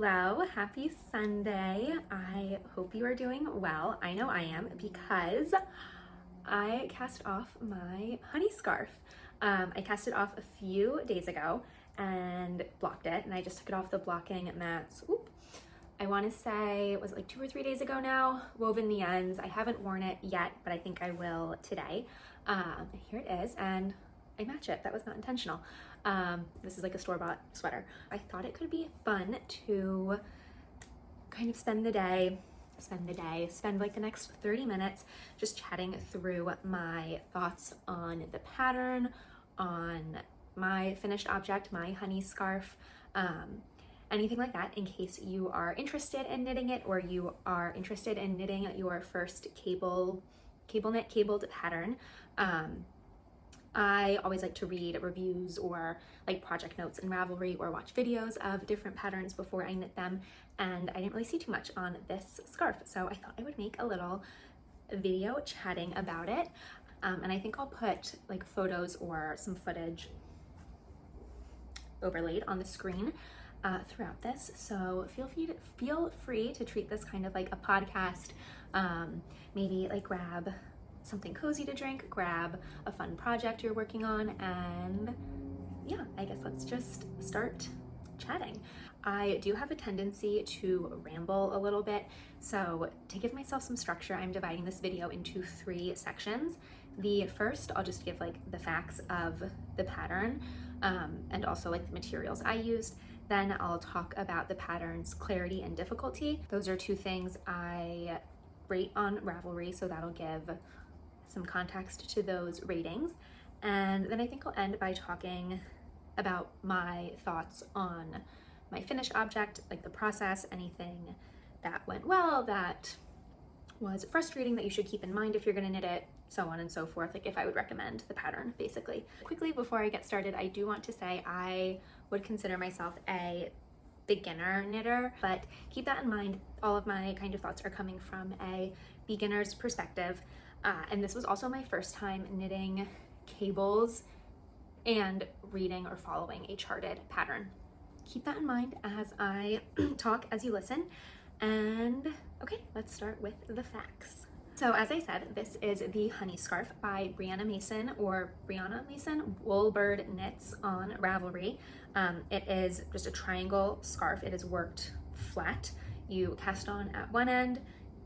Hello, happy Sunday. I hope you are doing well. I know I am because I cast off my honey scarf. I cast it off a few days ago and blocked it, and I just took it off the blocking mats. I want to say, was it like 2 or 3 days ago now? Woven the ends. I haven't worn it yet, but I think I will today. Here it is, and I match it. That was not intentional. This is like a store-bought sweater. I thought it could be fun to kind of spend like the next 30 minutes just chatting through my thoughts on the pattern, on my finished object, my honey scarf, anything like that, in case you are interested in knitting it, or you are interested in knitting your first cabled pattern. I always like to read reviews or like project notes in Ravelry, or watch videos of different patterns before I knit them, and I didn't really see too much on this scarf, so I thought I would make a little video chatting about it. And I think I'll put like photos or some footage overlaid on the screen throughout this, so feel free to treat this kind of like a podcast. Maybe like grab something cozy to drink, grab a fun project you're working on, and yeah, I guess let's just start chatting. I do have a tendency to ramble a little bit, so to give myself some structure, I'm dividing this video into 3 sections. The first, I'll just give like the facts of the pattern, and also like the materials I used. Then I'll talk about the pattern's clarity and difficulty. Those are 2 things I rate on Ravelry, so that'll give some context to those ratings. And then I think I'll end by talking about my thoughts on my finished object, like the process, anything that went well, that was frustrating that you should keep in mind if you're gonna knit it, so on and so forth, like if I would recommend the pattern, basically. Quickly, before I get started, I do want to say I would consider myself a beginner knitter, but keep that in mind. All of my kind of thoughts are coming from a beginner's perspective. And this was also my first time knitting cables and reading or following a charted pattern. Keep that in mind as I talk, as you listen. And okay, let's start with the facts. So as I said, this is the honey scarf by Brianna Mason Woolbird Knits on Ravelry. It is just a triangle scarf. It is worked flat. You cast on at one end,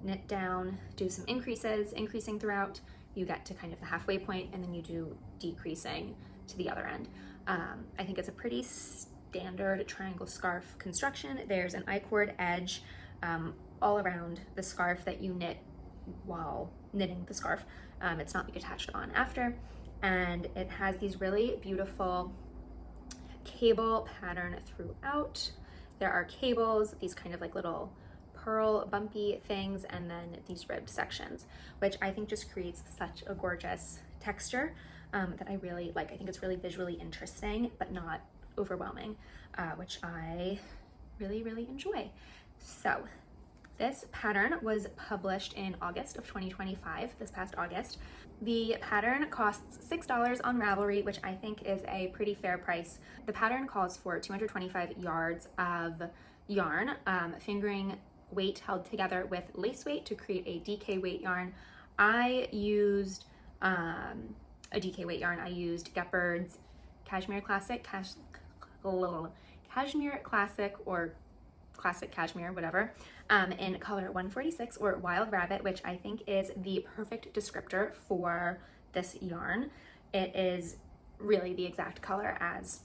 knit down, do some increasing throughout, you get to kind of the halfway point, and then you do decreasing to the other end. I think it's a pretty standard triangle scarf construction. There's an I-cord edge all around the scarf that you knit while knitting the scarf. It's not like attached on after, and it has these really beautiful cable pattern throughout. There are cables, these kind of like little pearl bumpy things, and then these ribbed sections, which I think just creates such a gorgeous texture that I really like. I think it's really visually interesting, but not overwhelming, which I really enjoy. So this pattern was published in August of 2025, this past August. The pattern costs $6 on Ravelry, which I think is a pretty fair price. The pattern calls for 225 yards of yarn, fingering weight held together with lace weight to create a DK weight yarn. I used a DK weight yarn. I used Gepard's Cashmere Klassik, Cashmere Klassik, or Classic Cashmere, whatever, in color 146, or Wild Rabbit, which I think is the perfect descriptor for this yarn. It is really the exact color as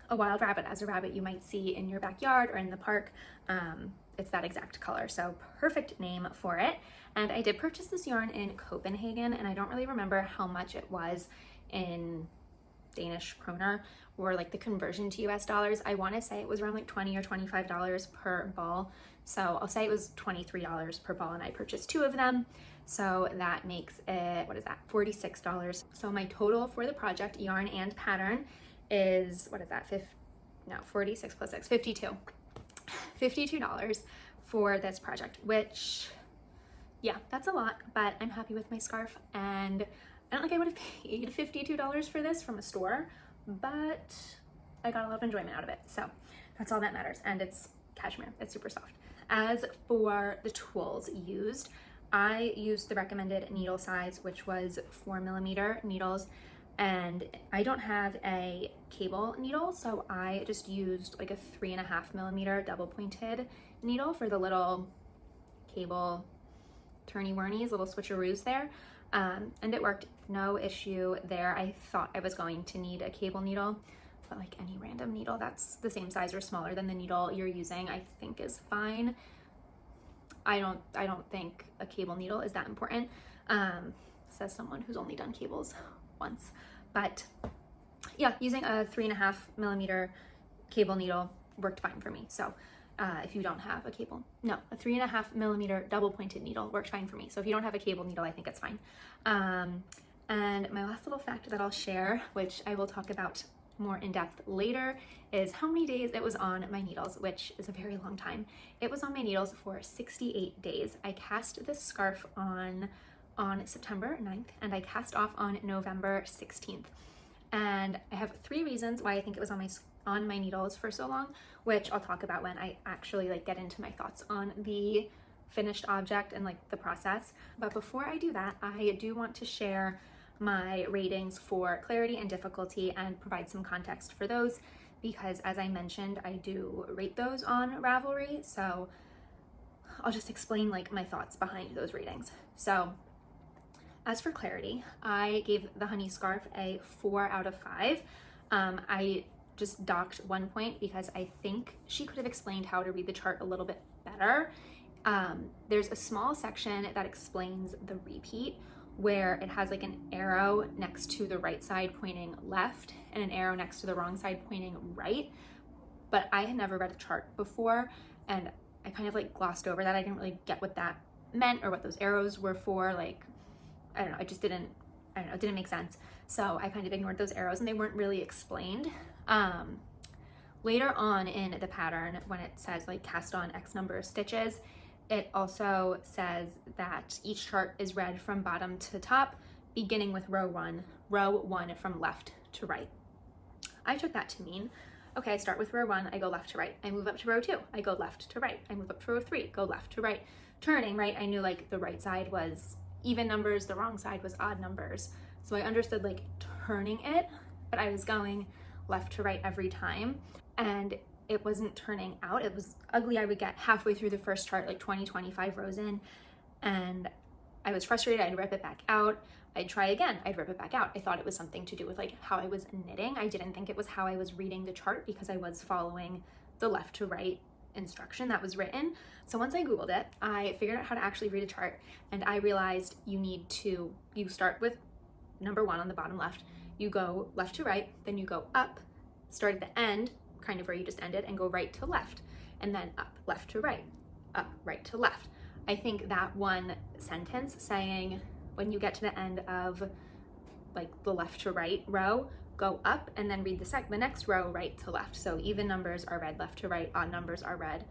a wild rabbit, as a rabbit you might see in your backyard or in the park. It's that exact color, so perfect name for it. And I did purchase this yarn in Copenhagen, and I don't really remember how much it was in Danish kroner, or like the conversion to US dollars. I want to say it was around like $20 or $25 per ball, so I'll say it was $23 per ball, and I purchased 2 of them, so that makes it, what is that, $46. So my total for the project, yarn and pattern, is, what is that, 46 plus 6, $52 for this project, which, yeah, that's a lot, but I'm happy with my scarf, and I don't think I would have paid $52 for this from a store, but I got a lot of enjoyment out of it, so that's all that matters. And it's cashmere. It's super soft. As for the tools used, I used the recommended needle size, which was 4mm needles, and I don't have a cable needle, so I just used like a 3.5mm double pointed needle for the little cable turny-whirnies, little switcheroos there. And it worked, no issue there. I thought I was going to need a cable needle, but like any random needle that's the same size or smaller than the needle you're using, I think is fine. I don't think a cable needle is that important, says someone who's only done cables once. But yeah, using a 3.5mm cable needle worked fine for me. So if you don't have a 3.5mm double pointed needle worked fine for me. So if you don't have a cable needle, I think it's fine. And my last little fact that I'll share, which I will talk about more in depth later, is how many days it was on my needles, which is a very long time. It was on my needles for 68 days. I cast this scarf on September 9th and I cast off on November 16th. And I have 3 reasons why I think it was on my needles for so long, which I'll talk about when I actually like get into my thoughts on the finished object and like the process. But before I do that, I do want to share my ratings for clarity and difficulty and provide some context for those, because as I mentioned, I do rate those on Ravelry. So I'll just explain like my thoughts behind those ratings. So as for clarity, I gave the honey scarf a 4 out of 5. I just docked 1 point because I think she could have explained how to read the chart a little bit better. There's a small section that explains the repeat, where it has like an arrow next to the right side pointing left and an arrow next to the wrong side pointing right. But I had never read a chart before and I kind of like glossed over that. I didn't really get what that meant or what those arrows were for. Like, I don't know, it didn't make sense. So I kind of ignored those arrows and they weren't really explained. Later on in the pattern, when it says like cast on X number of stitches, it also says that each chart is read from bottom to top, beginning with row 1 from left to right. I took that to mean, okay, I start with row 1, I go left to right. I move up to row 2, I go left to right. I move up to row 3, go left to right. Turning, right, I knew like the right side was even numbers, the wrong side was odd numbers. So I understood like turning it, but I was going left to right every time. And it wasn't turning out. It was ugly. I would get halfway through the first chart, like 25 rows in, and I was frustrated. I'd rip it back out. I'd try again. I'd rip it back out. I thought it was something to do with like how I was knitting. I didn't think it was how I was reading the chart because I was following the left to right instruction that was written. So once I Googled it, I figured out how to actually read a chart, and I realized you start with number 1 on the bottom left, you go left to right, then you go up, start at the end, kind of where you just ended, and go right to left, and then up, left to right, up, right to left. I think that one sentence saying when you get to the end of like the left to right row, go up and then read the next row right to left. So even numbers are read left to right, odd numbers are read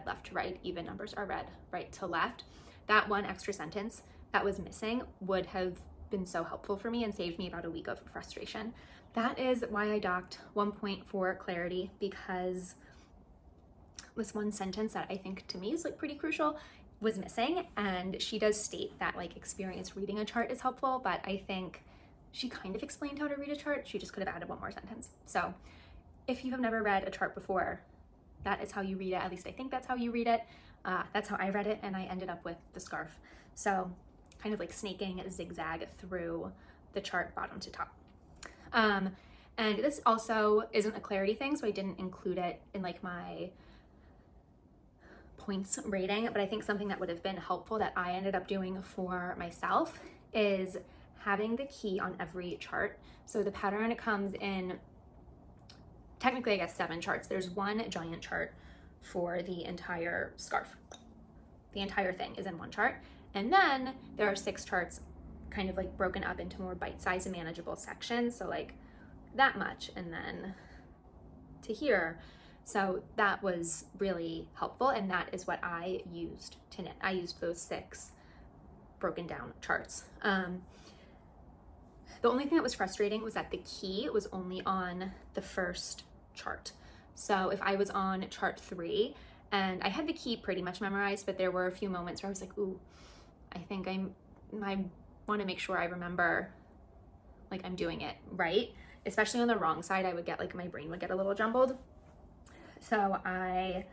left to right, even numbers are read right to left. That one extra sentence that was missing would have been so helpful for me and saved me about a week of frustration. That is why I docked 1 point for clarity, because this one sentence that I think to me is like pretty crucial was missing. And she does state that like experience reading a chart is helpful, but I think she kind of explained how to read a chart. She just could have added 1 more sentence. So if you have never read a chart before, that is how you read it. At least I think that's how you read it. That's how I read it, and I ended up with the scarf. So kind of like snaking a zigzag through the chart bottom to top. And this also isn't a clarity thing, so I didn't include it in like my points rating, but I think something that would have been helpful that I ended up doing for myself is having the key on every chart. So the pattern comes in, technically I guess 7 charts. There's one giant chart for the entire scarf. The entire thing is in one chart. And then there are 6 charts kind of like broken up into more bite-sized and manageable sections. So like that much and then to here. So that was really helpful, and that is what I used to knit. I used those 6 broken down charts. The only thing that was frustrating was that the key was only on the first chart. So if I was on chart 3 and I had the key pretty much memorized, but there were a few moments where I was like, ooh, I think I want to make sure I remember like I'm doing it right. Especially on the wrong side, I would get like, my brain would get a little jumbled. So I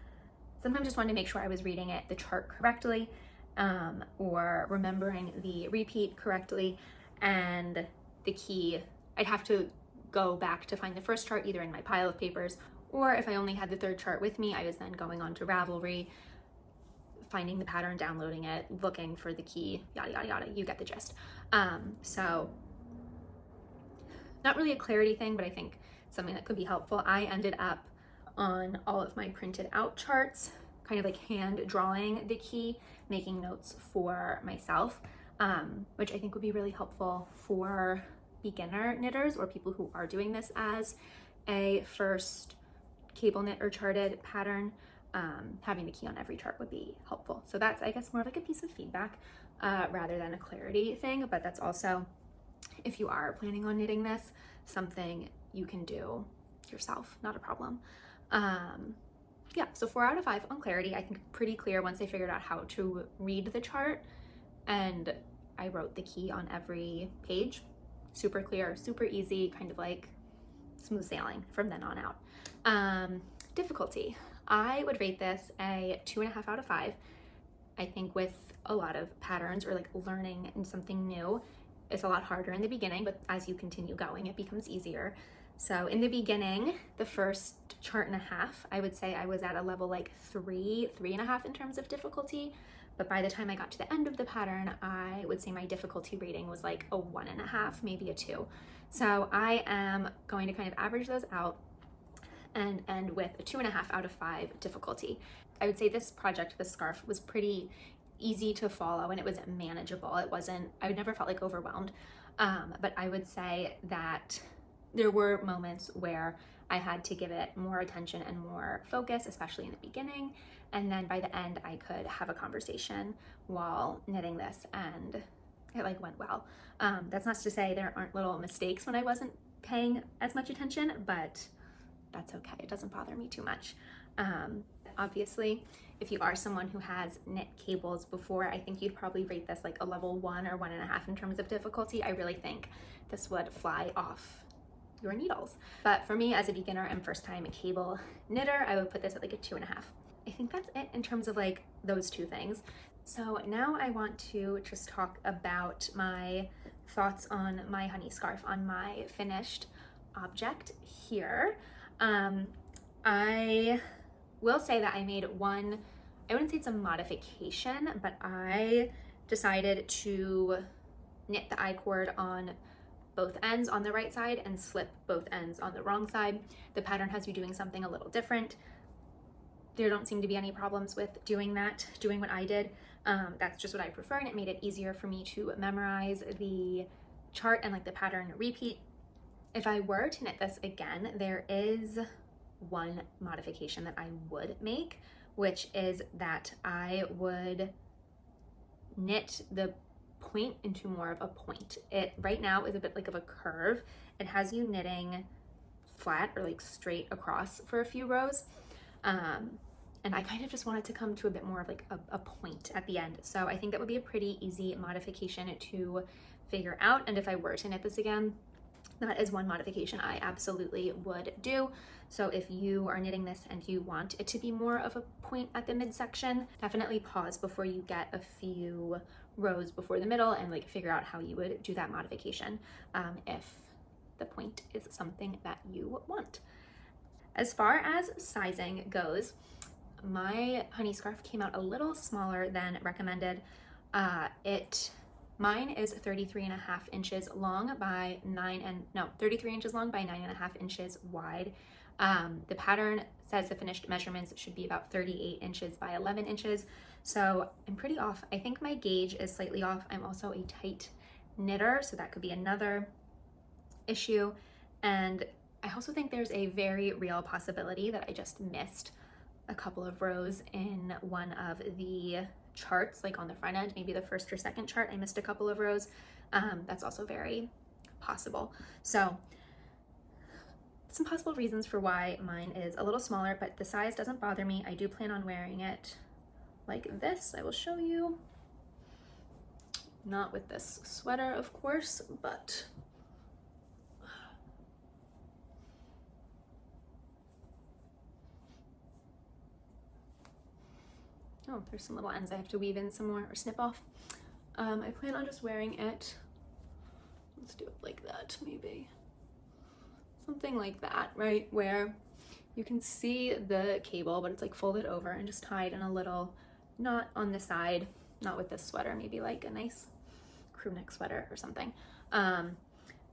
sometimes just wanted to make sure I was reading the chart correctly, or remembering the repeat correctly. And the key, I'd have to go back to find the first chart either in my pile of papers, or if I only had the third chart with me, I was then going on to Ravelry, finding the pattern, downloading it, looking for the key, yada, yada, yada. You get the gist. So not really a clarity thing, but I think something that could be helpful. I ended up on all of my printed out charts, kind of like hand drawing the key, making notes for myself, which I think would be really helpful for beginner knitters or people who are doing this as a first cable knit or charted pattern. Having the key on every chart would be helpful. So that's, I guess, more of like a piece of feedback rather than a clarity thing, but that's also, if you are planning on knitting this, something you can do yourself, not a problem. Yeah, so 4 out of 5 on clarity. I think pretty clear once I figured out how to read the chart, and I wrote the key on every page. Super clear, super easy, kind of like smooth sailing from then on out. Difficulty, I would rate this a 2.5 out of 5. I think with a lot of patterns or like learning something new, it's a lot harder in the beginning, but as you continue going, it becomes easier. So in the beginning, the first chart and a half, I would say I was at a level like 3.5 in terms of difficulty. But by the time I got to the end of the pattern, I would say my difficulty rating was like a 1.5, maybe a 2. So I am going to kind of average those out and end with a 2.5 out of 5 difficulty. I would say this project, this scarf, was pretty easy to follow and it was manageable. It wasn't, I never felt like overwhelmed. But I would say that there were moments where I had to give it more attention and more focus, especially in the beginning. And then by the end, I could have a conversation while knitting this and it like went well. That's not to say there aren't little mistakes when I wasn't paying as much attention, but that's okay. It doesn't bother me too much. Obviously, if you are someone who has knit cables before, I think you'd probably rate this like a level 1 or 1.5 in terms of difficulty. I really think this would fly off your needles. But for me as a beginner and first time cable knitter, I would put this at like a 2.5. I think that's it in terms of like those two things. So now I want to just talk about my thoughts on my honey scarf, on my finished object here. I will say that I made one, I wouldn't say it's a modification, but I decided to knit the I-cord on both ends on the right side and slip both ends on the wrong side. The pattern has you doing something a little different. There don't seem to be any problems with doing that, doing what I did. That's just what I prefer, and it made it easier for me to memorize the chart and like the pattern repeat. If I were to knit this again, there is one modification that I would make, which is that I would knit the point into more of a point. It right now is a bit like of a curve. It has you knitting flat or like straight across for a few rows. And I kind of just wanted to come to a bit more of like a point at the end. So I think that would be a pretty easy modification to figure out. And if I were to knit this again, that is one modification I absolutely would do. So if you are knitting this and you want it to be more of a point at the midsection, definitely pause before you get a few rows before the middle and like figure out how you would do that modification if the point is something that you want. As far as sizing goes, my honey scarf came out a little smaller than recommended. Mine is 33.5 inches long by 33 inches long by 9.5 inches wide. The pattern says the finished measurements should be about 38 inches by 11 inches. So I'm pretty off. I think my gauge is slightly off. I'm also a tight knitter, so that could be another issue. And I also think there's a very real possibility that I just missed a couple of rows in one of the charts, like on the front end, maybe the first or second chart, I missed a couple of rows. That's also very possible. So some possible reasons for why mine is a little smaller, but the size doesn't bother me. I do plan on wearing it like this. I will show you. Not with this sweater, of course, but oh, there's some little ends I have to weave in some more or snip off. I plan on just wearing it. Let's do it like that, maybe. Something like that, right? Where you can see the cable, but it's like folded over and just tied in a little knot on the side. Not with this sweater, maybe like a nice crew neck sweater or something.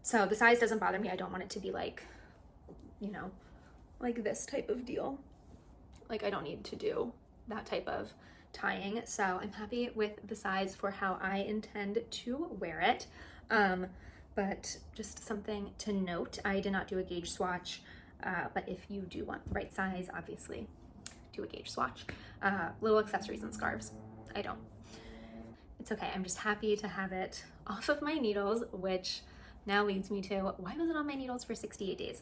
So the size doesn't bother me. I don't want it to be like, you know, like this type of deal. Like I don't need to do that type of tying. So I'm happy with the size for how I intend to wear it. But just something to note, I did not do a gauge swatch, but if you do want the right size, obviously do a gauge swatch. Little accessories and scarves, I don't. It's okay, I'm just happy to have it off of my needles, which now leads me to, why was it on my needles for 68 days?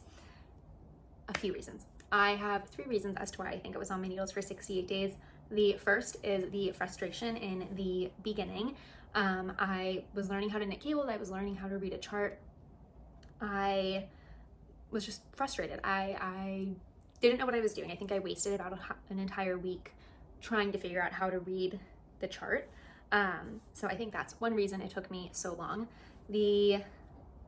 A few reasons. I have 3 reasons as to why I think it was on my needles for 68 days. The first is the frustration in the beginning. I was learning how to knit cables, I was learning how to read a chart. I was just frustrated. I didn't know what I was doing. I think I wasted about an entire week trying to figure out how to read the chart. So I think that's one reason it took me so long. The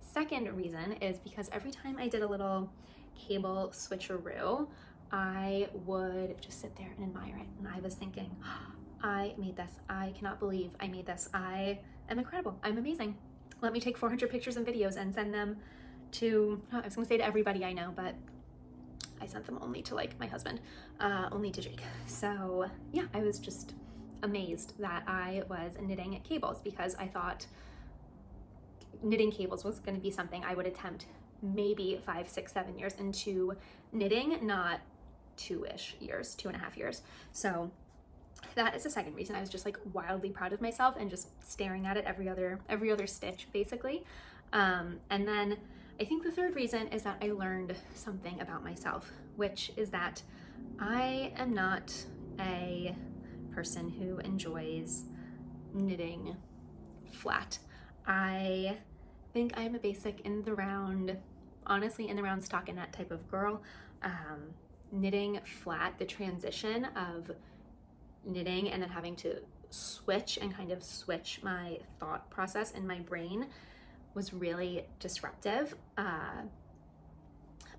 second reason is because every time I did a little cable switcheroo, I would just sit there and admire it. And I was thinking, oh, I made this. I cannot believe I made this. I am incredible. I'm amazing. Let me take 400 pictures and videos and send them to, I was gonna say to everybody I know, but I sent them only to like my husband, only to Jake. So yeah, I was just amazed that I was knitting cables because I thought knitting cables was going to be something I would attempt maybe 5, 6, 7 years into knitting, not 2-ish years, 2.5 years. So that is the second reason. I was just like wildly proud of myself and just staring at it every other stitch basically. And then I think the third reason is that I learned something about myself, which is that I am not a person who enjoys knitting flat. I think I'm a basic in the round, honestly in the round stockinette type of girl. Knitting flat, the transition of knitting and then having to switch and kind of switch my thought process in my brain was really disruptive.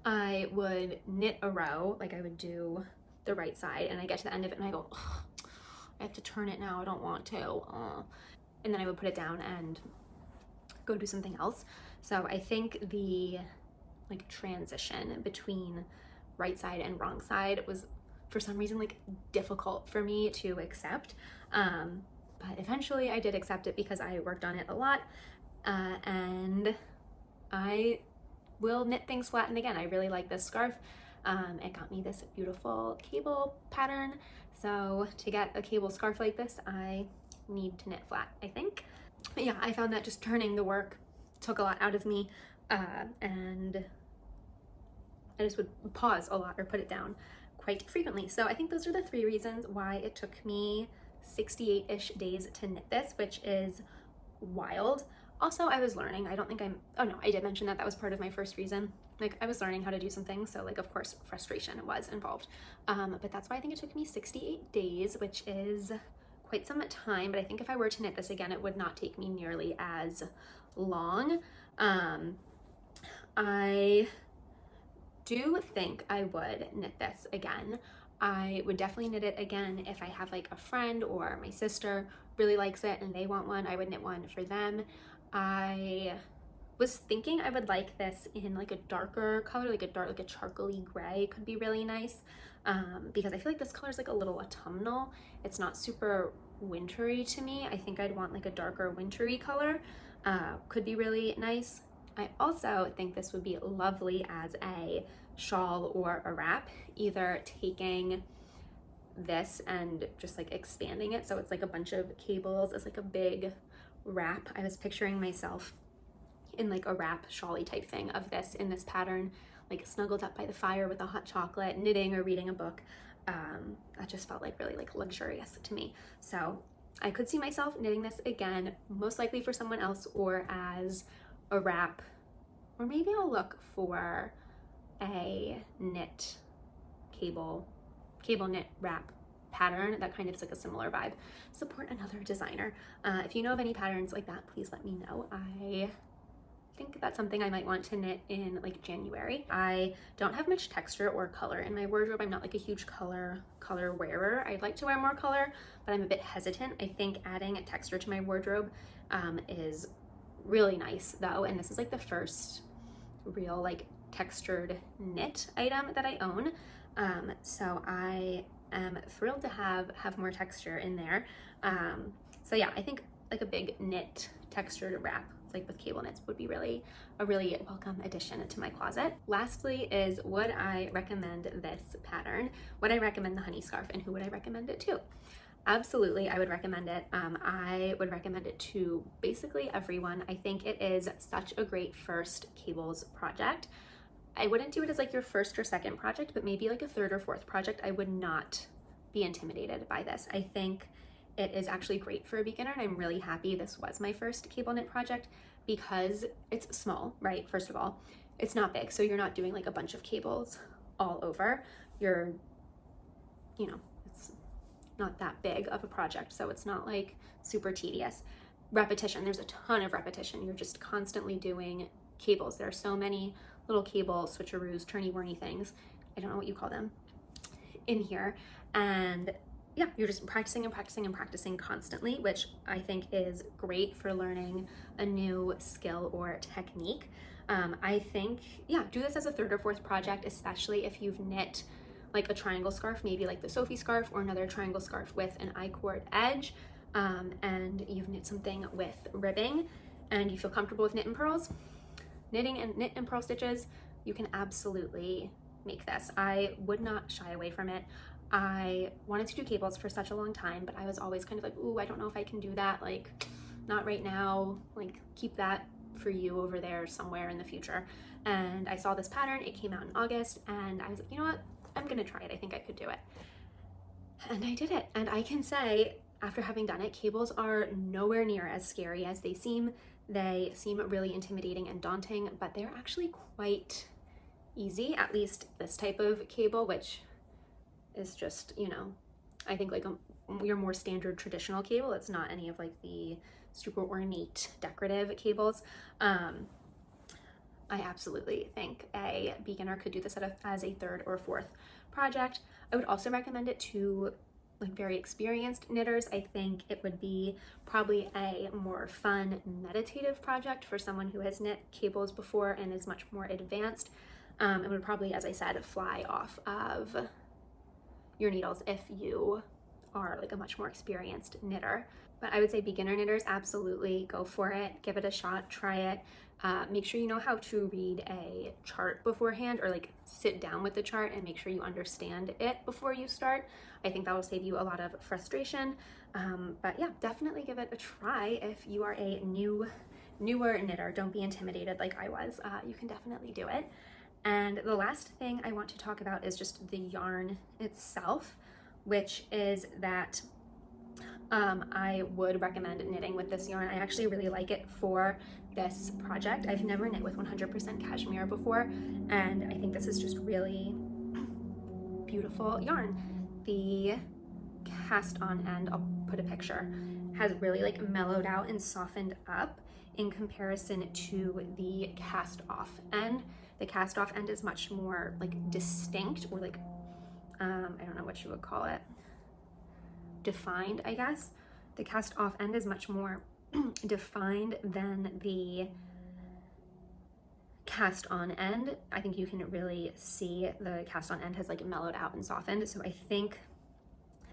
I would knit a row, like I would do the right side, and I get to the end of it and I go, oh, I have to turn it now, I don't want to. And then I would put it down and go do something else. So I think the like transition between right side and wrong side was for some reason like difficult for me to accept. But eventually I did accept it because I worked on it a lot. And I will knit things flat. And again, I really like this scarf. It got me this beautiful cable pattern. So to get a cable scarf like this, I need to knit flat, I think. But yeah, I found that just turning the work took a lot out of me, and I just would pause a lot or put it down quite frequently. So I think those are the 3 reasons why it took me 68-ish days to knit this, which is wild. Also, I was learning. I don't think oh no, I did mention that that was part of my first reason. Like I was learning how to do some things, so like of course frustration was involved. But that's why I think it took me 68 days, which is quite some time. But I think if I were to knit this again, it would not take me nearly as long. I do think I would knit this again. I would definitely knit it again if I have like a friend or my sister really likes it and they want one. I would knit one for them. I was thinking I would like this in like a darker color, like a charcoaly gray could be really nice, because I feel like this color is like a little autumnal. It's not super wintry to me. I think I'd want like a darker wintry color, could be really nice. I also think this would be lovely as a shawl or a wrap, either taking this and just like expanding it so it's like a bunch of cables as like a big wrap. I was picturing myself in like a wrap shawly type thing of this in this pattern, like snuggled up by the fire with a hot chocolate, knitting or reading a book. That just felt like really like luxurious to me. So I could see myself knitting this again, most likely for someone else or as a wrap, or maybe I'll look for a knit cable knit wrap pattern that kind of is like a similar vibe. Support another designer. If you know of any patterns like that, please let me know. I think that's something I might want to knit in like January. I don't have much texture or color in my wardrobe. I'm not like a huge color wearer. I'd like to wear more color, but I'm a bit hesitant. I think adding a texture to my wardrobe is really nice though, and this is like the first real like textured knit item that I own. So I am thrilled to have more texture in there. So yeah, I think like a big knit textured wrap like with cable knits would be a really welcome addition to my closet. Lastly is, would I recommend this pattern? Would I recommend the honey scarf, and who would I recommend it to? Absolutely, I would recommend it. I would recommend it to basically everyone. I think it is such a great first cables project. I wouldn't do it as like your first or second project, but maybe like a third or fourth project. I would not be intimidated by this. I think it is actually great for a beginner, and I'm really happy this was my first cable knit project because it's small, right? First of all, it's not big, so you're not doing like a bunch of cables all over. It's not that big of a project, so it's not like super tedious. Repetition, there's a ton of repetition. You're just constantly doing cables. There are so many little cable switcheroos, turny-whirny things, I don't know what you call them, in here. And yeah, you're just practicing and practicing and practicing constantly, which I think is great for learning a new skill or technique. I think, yeah, do this as a third or fourth project, especially if you've knit like a triangle scarf, maybe like the Sophie scarf or another triangle scarf with an I-cord edge, and you've knit something with ribbing and you feel comfortable with knit and pearls, knitting and knit and purl stitches, you can absolutely make this. I would not shy away from it. I wanted to do cables for such a long time, but I was always kind of like, ooh, I don't know if I can do that. Like, not right now. Like, keep that for you over there somewhere in the future. And I saw this pattern. It came out in August, and I was like, you know what? I'm gonna try it. I think I could do it. And I did it. And I can say, after having done it, cables are nowhere near as scary as they seem. They seem really intimidating and daunting, but they're actually quite easy, at least this type of cable, which is just, I think like your more standard traditional cable. It's not any of like the super ornate decorative cables. I absolutely think a beginner could do this as a third or fourth project. I would also recommend it to like very experienced knitters. I think it would be probably a more fun meditative project for someone who has knit cables before and is much more advanced. It would probably, as I said, fly off of your needles if you are like a much more experienced knitter. But I would say beginner knitters, absolutely go for it, give it a shot, try it. Make sure you know how to read a chart beforehand, or like sit down with the chart and make sure you understand it before you start. I think that will save you a lot of frustration. But yeah, definitely give it a try if you are a newer knitter. Don't be intimidated like I was. You can definitely do it. And the last thing I want to talk about is just the yarn itself, which is that I would recommend knitting with this yarn. I actually really like it for this project. I've never knit with 100% cashmere before, and I think this is just really beautiful yarn. The cast on end, I'll put a picture, has really like mellowed out and softened up in comparison to the cast off end. The cast off end is much more like distinct, or like, I don't know what you would call it, defined, I guess. The cast off end is much more defined than the cast on end. I think you can really see the cast on end has like mellowed out and softened. So I think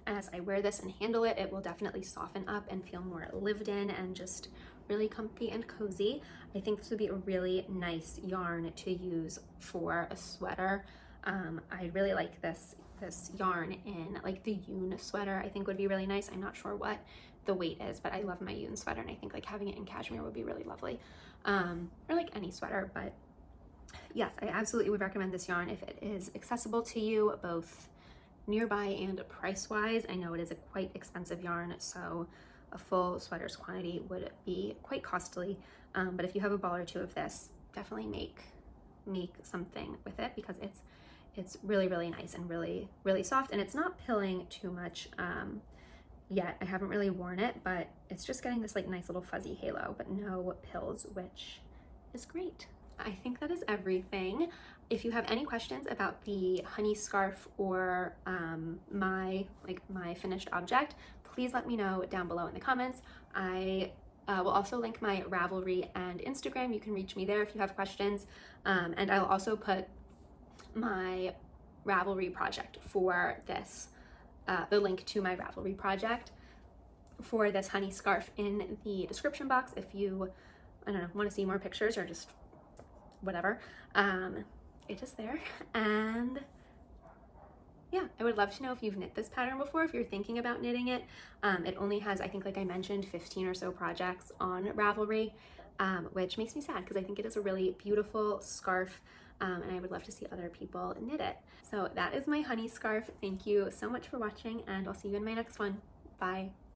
as I wear this and handle it, it will definitely soften up and feel more lived in and just really comfy and cozy. I think this would be a really nice yarn to use for a sweater. I really like this yarn in like the Yoon sweater. I think would be really nice. I'm not sure what the weight is, but I love my Yoon sweater, and I think like having it in cashmere would be really lovely. Or like any sweater, but yes, I absolutely would recommend this yarn if it is accessible to you, both nearby and price-wise. I know it is a quite expensive yarn, so a full sweater's quantity would be quite costly. But if you have a ball or two of this, definitely make something with it, because it's really, really nice and really, really soft, and it's not pilling too much yet. I haven't really worn it, but it's just getting this like nice little fuzzy halo, but no pills, which is great. I think that is everything. If you have any questions about the honey scarf or my finished object, please let me know down below in the comments. I will also link my Ravelry and Instagram. You can reach me there if you have questions. And I'll also put my Ravelry project for this, the link to my Ravelry project for this honey scarf in the description box if you, I don't know, want to see more pictures or just whatever. It is there. And yeah, I would love to know if you've knit this pattern before, if you're thinking about knitting it. It only has, I think, like I mentioned, 15 or so projects on Ravelry, which makes me sad because I think it is a really beautiful scarf, and I would love to see other people knit it. So that is my honey scarf. Thank you so much for watching, and I'll see you in my next one. Bye.